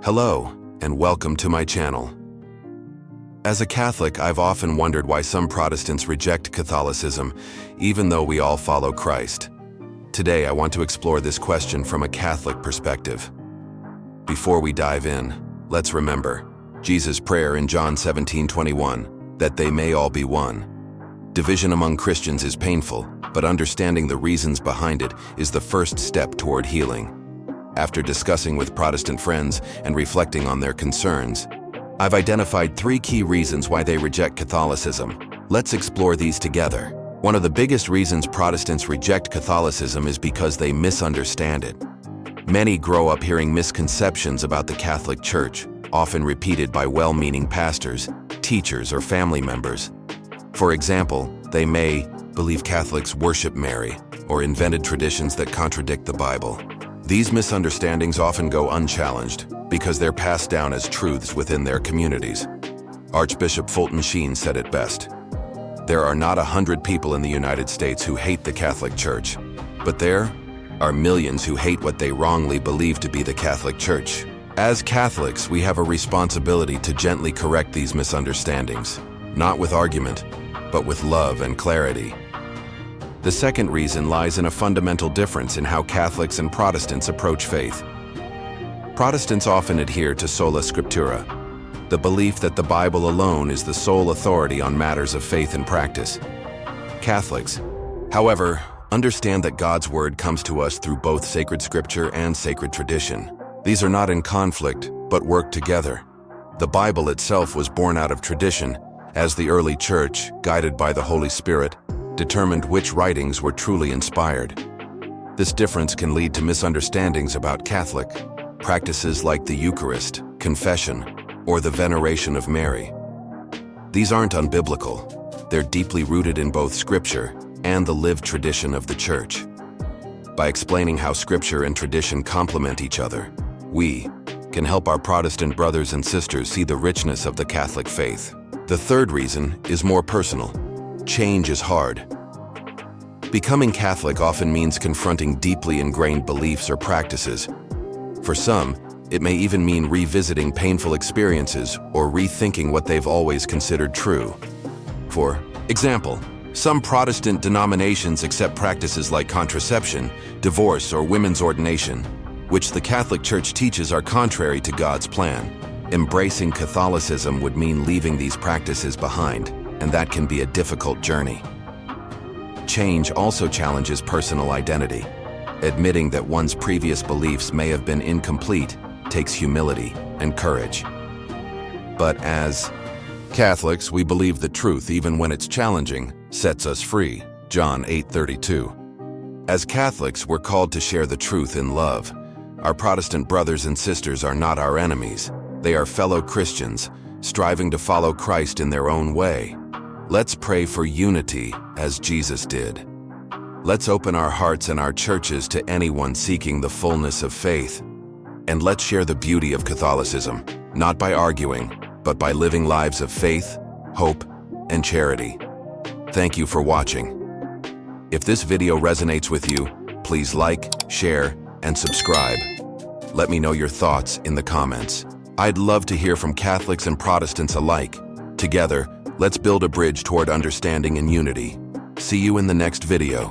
Hello, and welcome to my channel. As a Catholic, I've often wondered why some Protestants reject Catholicism, even though we all follow Christ. Today, I want to explore this question from a Catholic perspective. Before we dive in, let's remember Jesus' prayer in John 17:21, that they may all be one. Division among Christians is painful, but understanding the reasons behind it is the first step toward healing. After discussing with Protestant friends and reflecting on their concerns, I've identified 3 key reasons why they reject Catholicism. Let's explore these together. One of the biggest reasons Protestants reject Catholicism is because they misunderstand it. Many grow up hearing misconceptions about the Catholic Church, often repeated by well-meaning pastors, teachers, or family members. For example, they may believe Catholics worship Mary or invented traditions that contradict the Bible. These misunderstandings often go unchallenged because they're passed down as truths within their communities. Archbishop Fulton Sheen said it best. There are not 100 people in the United States who hate the Catholic Church, but there are millions who hate what they wrongly believe to be the Catholic Church. As Catholics, we have a responsibility to gently correct these misunderstandings, not with argument, but with love and clarity. The second reason lies in a fundamental difference in how Catholics and Protestants approach faith. Protestants often adhere to sola scriptura, the belief that the Bible alone is the sole authority on matters of faith and practice. Catholics, however, understand that God's word comes to us through both sacred scripture and sacred tradition. These are not in conflict, but work together. The Bible itself was born out of tradition, as the early church, guided by the Holy Spirit, determined which writings were truly inspired. This difference can lead to misunderstandings about Catholic practices like the Eucharist, confession, or the veneration of Mary. These aren't unbiblical. They're deeply rooted in both Scripture and the lived tradition of the Church. By explaining how Scripture and tradition complement each other, we can help our Protestant brothers and sisters see the richness of the Catholic faith. The third reason is more personal. Change is hard. Becoming Catholic often means confronting deeply ingrained beliefs or practices. For some, it may even mean revisiting painful experiences or rethinking what they've always considered true. For example, some Protestant denominations accept practices like contraception, divorce, or women's ordination, which the Catholic Church teaches are contrary to God's plan. Embracing Catholicism would mean leaving these practices behind, and that can be a difficult journey. Change also challenges personal identity. Admitting that one's previous beliefs may have been incomplete takes humility and courage. But as Catholics, we believe the truth, even when it's challenging, sets us free. John 8:32. As Catholics, we're called to share the truth in love. Our Protestant brothers and sisters are not our enemies. They are fellow Christians, striving to follow Christ in their own way. Let's pray for unity as Jesus did. Let's open our hearts and our churches to anyone seeking the fullness of faith. And let's share the beauty of Catholicism, not by arguing, but by living lives of faith, hope, and charity. Thank you for watching. If this video resonates with you, please like, share, and subscribe. Let me know your thoughts in the comments. I'd love to hear from Catholics and Protestants alike. Together, let's build a bridge toward understanding and unity. See you in the next video.